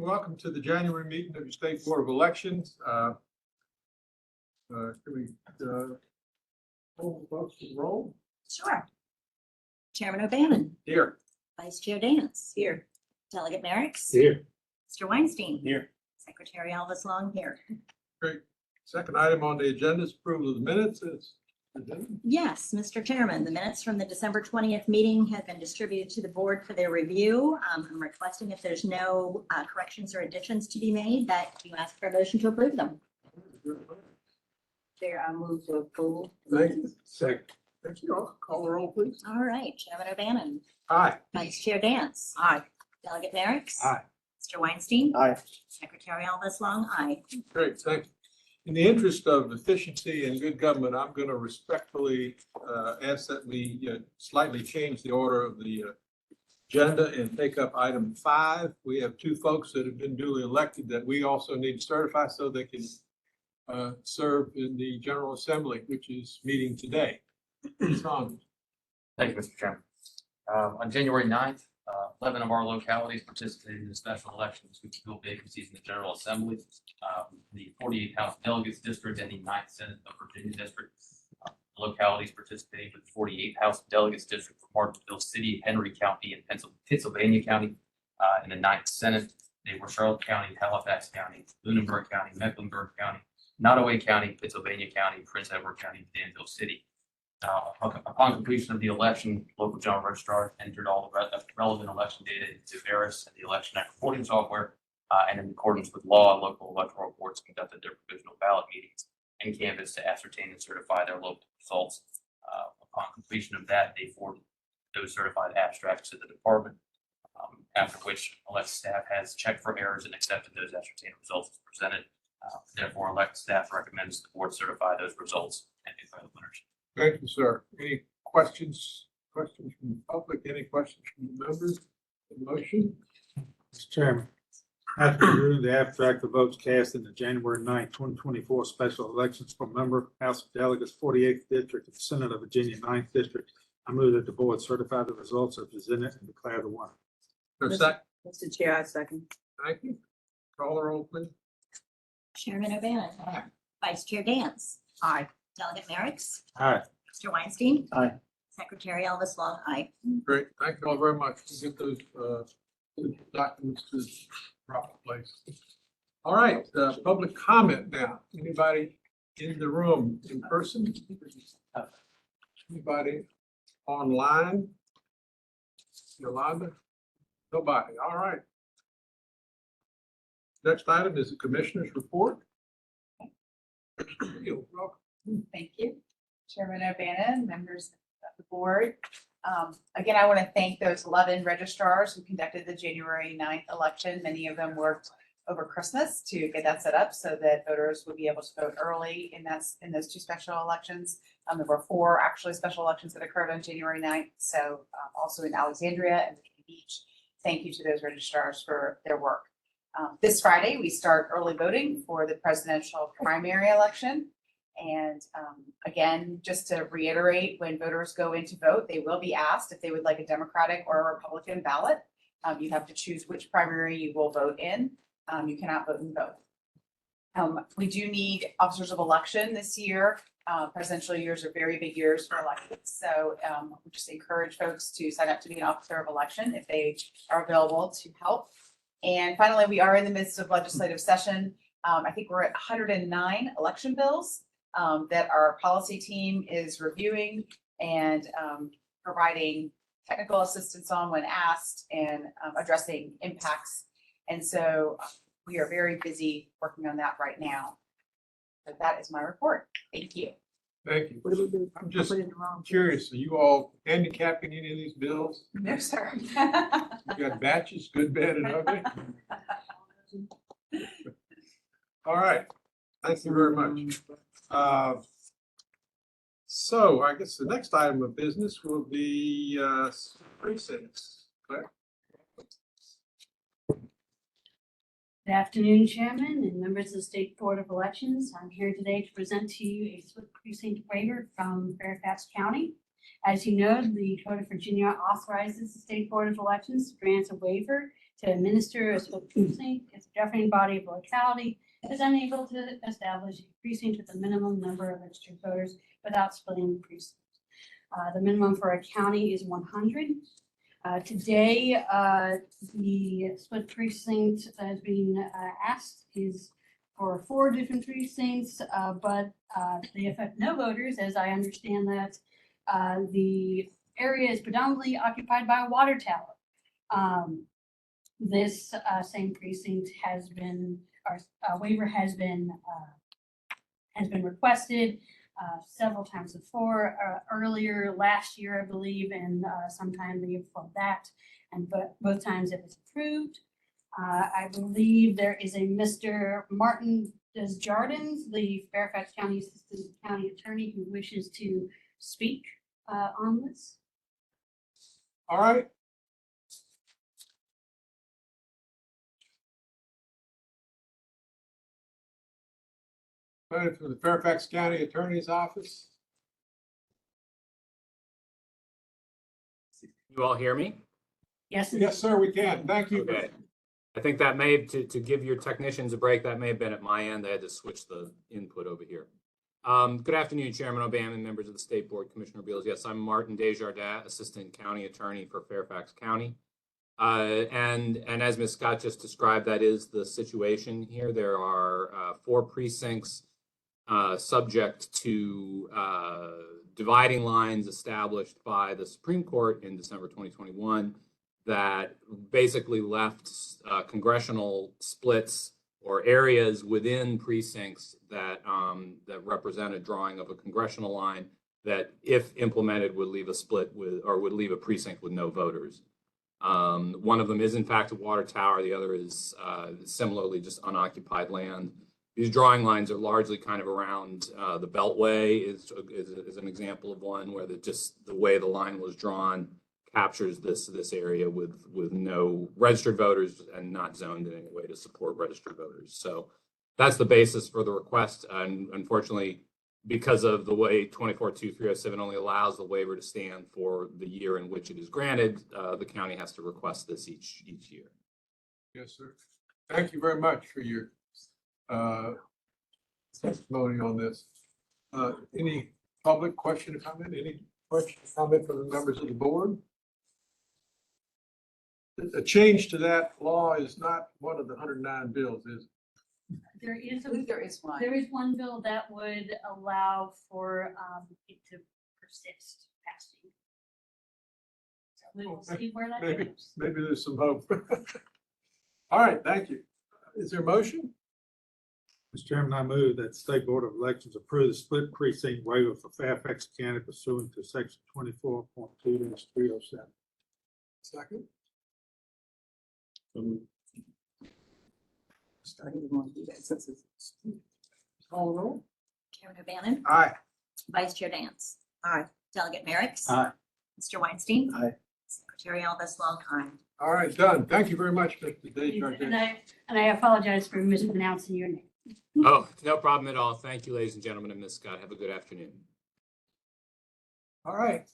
welcome to the January meeting of the State Board of Elections. Can we hold folks to roll? Sure. Chairman O'Bannon. Here. Vice Chair Dance. Here. Delegate Merrick's. Here. Mr. Weinstein. Here. Secretary Elvis Long here. Great. Second item on the agenda is approval of the minutes. Yes, Mr. Chairman, the minutes from the December 20th meeting have been distributed to the board for their review. I'm requesting if there's no corrections or additions to be made, that you ask for a motion to approve them. Chair, I move to approve. Thank you. Second. Thank you. Call the roll, please. All right, Chairman O'Bannon. Aye. Vice Chair Dance. Aye. Delegate Merrick's. Aye. Mr. Weinstein. Aye. Secretary Elvis Long, aye. Great, thank you. In the interest of efficiency and good government, I'm going to respectfully ask that we slightly change the order of the agenda and take up item 5. We have 2 folks that have been duly elected that we also need to certify so they can serve in the General Assembly, which is meeting today. Saunders. Thank you, Mr. Chairman. On January 9th, 11 of our localities participated in the special elections to fill vacancies in the General Assembly. The 48th House Delegates District and the 9th Senate of Virginia District. Localities participating with the 48th House Delegates District for Martinsville City, Henry County, and Pittsylvania County. In the 9th Senate, they were Charlotte County, Halifax County, Lunenburg County, Mecklenburg County, Nottoway County, Pittsylvania County, Prince Edward County, and Danville City. Upon completion of the election, local general registrar entered all the relevant election data into Veris and the Election Act reporting software, and in accordance with law, local electoral boards conducted their provisional ballot meetings and canvassed to ascertain and certify their local results. Upon completion of that, they forwarded those certified abstracts to the department, after which elect staff has checked for errors and accepted those ascertained results as presented. Therefore, elect staff recommends the board certify those results and declare the winners. Thank you, sir. Any questions? Questions from the public? Any questions from the members? The motion? Mr. Chairman, after reviewing the abstract of votes cast in the January 9th, 2024 special elections for member House of Delegates 48th District and Senate of Virginia 9th District, I move that the board certify the results as presented and declare the winner. Mr. Chair, I second. Thank you. Call the roll, please. Chairman O'Bannon. Vice Chair Dance. Aye. Delegate Merrick's. Aye. Mr. Weinstein. Aye. Secretary Elvis Long, aye. Great. Thank you all very much. We'll get those documents to the proper place. All right, public comment now. Anybody in the room in person? Anybody online? Yolanda? Nobody. All right. Next item is the commissioner's report. You're welcome. Thank you, Chairman O'Bannon, members of the board. Again, I want to thank those 11 registrars who conducted the January 9th election. Many of them worked over Christmas to get that set up so that voters would be able to vote early in those 2 special elections. There were 4 actually special elections that occurred on January 9th. So also in Alexandria and Virginia Beach. Thank you to those registrars for their work. This Friday, we start early voting for the presidential primary election. And again, just to reiterate, when voters go in to vote, they will be asked if they would like a Democratic or a Republican ballot. You have to choose which primary you will vote in. You cannot vote in both. We do need officers of election this year. Presidential years are very big years for elections. So we just encourage folks to sign up to be an officer of election if they are available to help. And finally, we are in the midst of legislative session. I think we're at 109 election bills that our policy team is reviewing and providing technical assistance on when asked and addressing impacts. And so we are very busy working on that right now. So that is my report. Thank you. Thank you. What do we do? I'm just Put it in the wrong. curious, are you all handicapping any of these bills? No, sir. You got batches, good, bad, and ugly? All right. Thank you very much. So I guess the next item of business will be precincts. Claire? Good afternoon, Chairman and members of the State Board of Elections. I'm here today to present to you a split precinct waiver from Fairfax County. As you know, the Code of Virginia authorizes the State Board of Elections to grant a waiver to administer a split precinct if the governing body of the locality is unable to establish a precinct with a minimum number of registered voters without splitting the precinct. The minimum for a county is 100. Today, the split precinct that is being asked is for 4 different precincts, but they affect no voters, as I understand that. The area is predominantly occupied by a water tower. This same precinct has been, our waiver has been requested several times before, earlier last year, I believe, and sometime the year before that, and both times it was approved. I believe there is a Mr. Martin Desjardins, the Fairfax County Assistant County Attorney, who wishes to speak on this. All right. From the Fairfax County Attorney's Office. You all hear me? Yes. Yes, sir, we can. Thank you. Okay. I think that may, to give your technicians a break, that may have been at my end. I had to switch the input over here. Good afternoon, Chairman Obama and members of the State Board, Commissioner Beals. Yes, I'm Martin Desjardins, Assistant County Attorney for Fairfax County. And as Ms. Scott just described, that is the situation here. There are 4 precincts subject to dividing lines established by the Supreme Court in December 2021 that basically left congressional splits or areas within precincts that that represent a drawing of a congressional line that, if implemented, would leave a split with, or would leave a precinct with no voters. One of them is in fact a water tower. The other is similarly just unoccupied land. These drawing lines are largely kind of around the Beltway is an example of one where just the way the line was drawn captures this area with no registered voters and not zoned in any way to support registered voters. So that's the basis for the request. And unfortunately, because of the way 24-2307 only allows the waiver to stand for the year in which it is granted, the county has to request this each year. Yes, sir. Thank you very much for your testimony on this. Any public question or comment? Any question or comment from the members of the board? A change to that law is not one of the 109 bills, is it? There is I believe there is one. There is one bill that would allow for it to persist past the year. So we will see where that Maybe. goes. Maybe there's some hope. All right, thank you. Is there a motion? Mr. Chairman, I move that the State Board of Elections approve the split precinct waiver for Fairfax County pursuant to section 24.2-307. Second. Starting to want to do that since it's. Call the roll. Chairman O'Bannon, Aye. Vice Chair Dance, Aye. Delegate Merrick. Aye. Mr. Weinstein. Aye. Secretary Elvis Longheim. All right, done. Thank you very much, Mr. Desjardins. And I apologize for mispronouncing your name. Oh, no problem at all. Thank you, ladies and gentlemen, and Ms. Scott. Have a good afternoon. All right.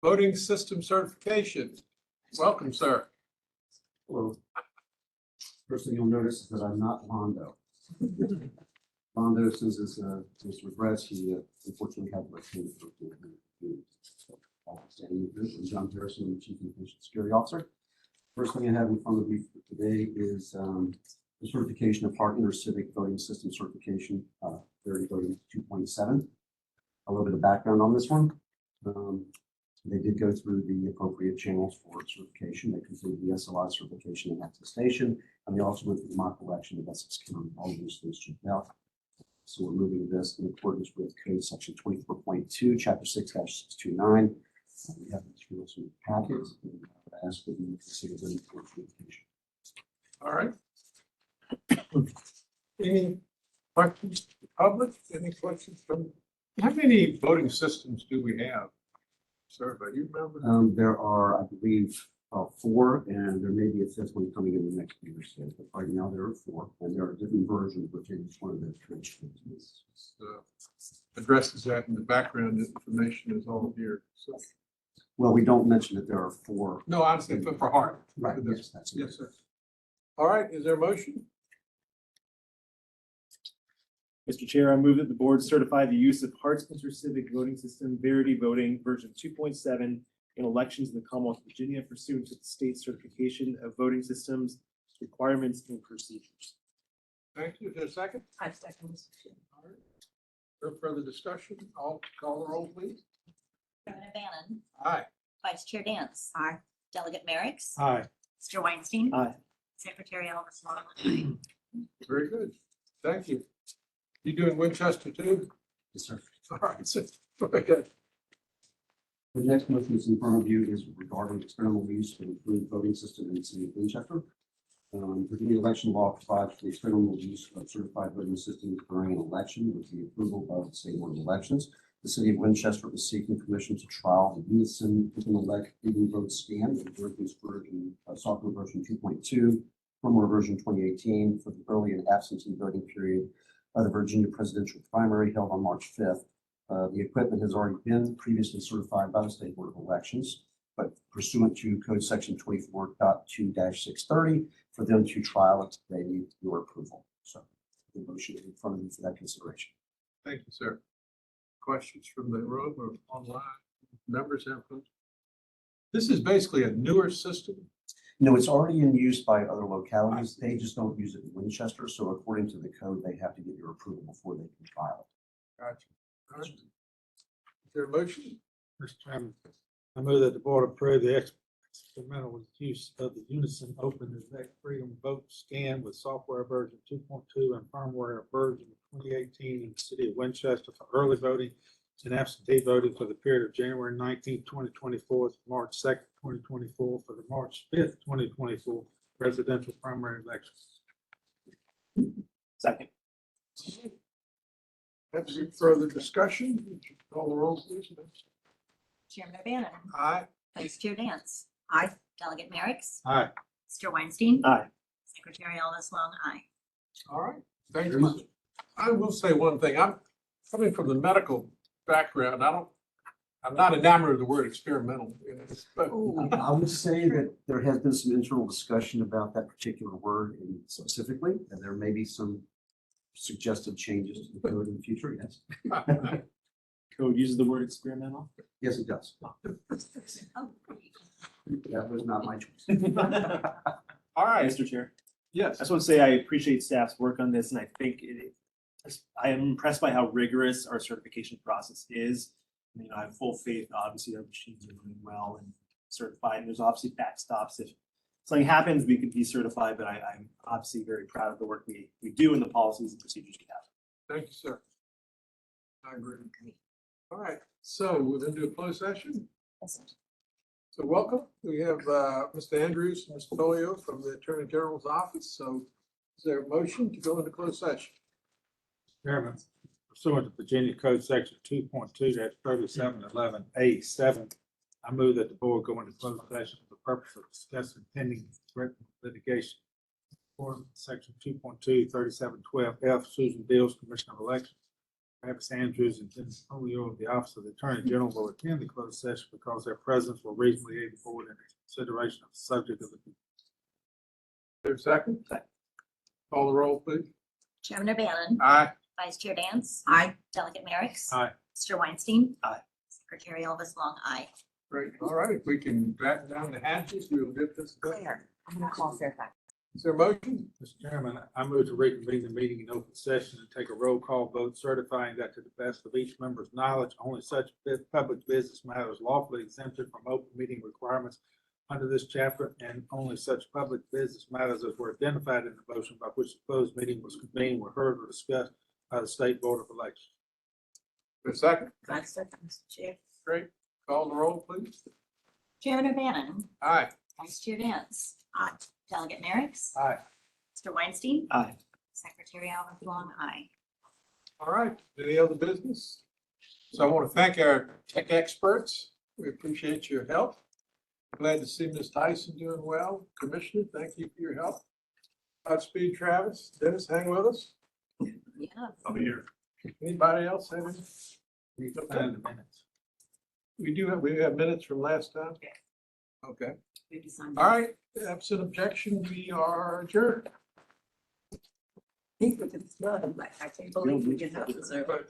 Voting system certification. Welcome, sir. Hello. First thing you'll notice is that I'm not Londo. Londo, since his regrets, he unfortunately had to attend for standing group. And John Harrison, the Chief Information Security Officer. First thing I have in front of you today is the certification of partner civic voting system certification, Verity Voting 2.7. A little bit of background on this one. They did go through the appropriate channels for certification. They completed the SLI certification and attestation, and they also went through the mock election of Essex County. All of those things checked out. So we're moving this in accordance with Code Section 24.2, Chapter 6-629. We have materials in the packet. And I ask that you consider them for certification. All right. Any questions, public? Any questions from, how many voting systems do we have? Sir, do you remember? There are, I believe, 4, and there may be a 5th one coming in the next year or so. But right now there are 4, and there are different versions within each one of those tranches. Addresses that in the background information is all here. So, Well, we don't mention that there are four. No, I'm saying for Hart. Right, yes, that's. Yes, sir. All right, is there a motion? Mr. Chair, I move that the board certify the use of Hart's Intercivic Voting System Verity Voting version 2.7 in elections in the Commonwealth of Virginia pursuant to the state certification of voting systems, requirements, and procedures. Thank you. Is there a second? I second this. All right. No further discussion. I'll call the roll, please. Chairman O'Bannon, Aye. Vice Chair Dance. Aye. Delegate Merrick, Aye. Mr. Weinstein. Aye. Secretary Elvis Long. Very good. Thank you. You doing Winchester too? Yes, sir. All right, so, very good. The next motion that's in front of you is regarding experimental use of the approved voting system in the city of Winchester. Virginia election law provides for the experimental use of certified voting systems during an election with the approval of the state board of elections. The city of Winchester is seeking permission to trial the Unison elect leading vote scan with Virginia's version, software version 2.2, firmware version 2018 for the early and absentee voting period of the Virginia presidential primary held on March 5th. The equipment has already been previously certified by the State Board of Elections, but pursuant to Code Section 24.2-630, for them to trial it, they need your approval. So the motion is in front of you for that consideration. Thank you, sir. Questions from the room or online? Members have them? This is basically a newer system. No, it's already in use by other localities. They just don't use it in Winchester. So according to the code, they have to get your approval before they can trial it. Gotcha. All right. Is there a motion? Mr. Chairman, I move that the board approve the experimental use of the Unison Open Elect Freedom Vote Scan with software version 2.2 and firmware version 2018 in the city of Winchester for early voting and absentee voting for the period of January 19th, 2024 to March 2nd, 2024 for the March 5th, 2024 presidential primary elections. Second. Have some further discussion? Call the roll, please. Chairman O'Bannon, Aye. Vice Chair Dance. Aye. Delegate Merrick, Aye. Mr. Weinstein. Aye. Secretary Elvis Long. Aye. All right. Thank you. I will say one thing. I'm coming from the medical background. I'm not enamored of the word experimental. But I would say that there has been some internal discussion about that particular word specifically, and there may be some suggested changes to the code in the future. Yes. Code uses the word experimental. Yes, it does. Oh, That was not my choice. all right. Mr. Chair, I Yes. just want to say I appreciate staff's work on this, and I think I am impressed by how rigorous our certification process is. You know, I have full faith, obviously, our machines are running well and certified, and there's obviously backstops. If something happens, we could be certified, but I'm obviously very proud of the work we do and the policies and procedures we have. Thank you, sir. I agree. All right. So we're going to do a closed session. So welcome. We have Mr. Andrews and Mr. Folio from the Attorney General's office. So is there a motion to go into closed session? Chairman, pursuant to Virginia Code Section 2.2-3711A7, I move that the board go into closed session for the purpose of discussing pending threatened litigation. According to Section 2.2-3712F, Susan Dills, Commissioner of Elections, Travis Andrews, and Dennis Folio of the Office of the Attorney General will attend the closed session because their presence will reasonably aid the board in its consideration of the subject of the. Is there a second? Call the roll, please. Chairman O'Bannon, Aye. Vice Chair Dance. Aye. Delegate Merrick. Aye. Mr. Weinstein. Aye. Secretary Elvis Long. Aye. Great. All right. If we can batten down the hatches, we'll get this done. Claire, I'm gonna call Fairfax. Is there a motion? Mr. Chairman, I move to reconvene the meeting in open session and take a roll call vote certifying that to the best of each member's knowledge, only such public business matters lawfully exempted from open meeting requirements under this chapter, and only such public business matters as were identified in the motion by which the closed meeting was convened were heard or discussed by the State Board of Elections. For a second? I second, Mr. Chair. Great. Call the roll, please. Chairman O'Bannon, Aye. Vice Chair Dance. Aye. Delegate Merrick. Aye. Mr. Weinstein. Aye. Secretary Elvis Long. Aye. All right. Any other business? So I want to thank our tech experts. We appreciate your help. Glad to see Ms. Tyson doing well. Commissioner, thank you for your help. Godspeed, Travis. Dennis, hang with us. Yeah. I'll be here. Anybody else have any? You can find the minutes. we have minutes from last time? Yeah. Okay, Maybe sign all right, absent objection, we are adjourned. Think we can, I can't believe we can have this. But,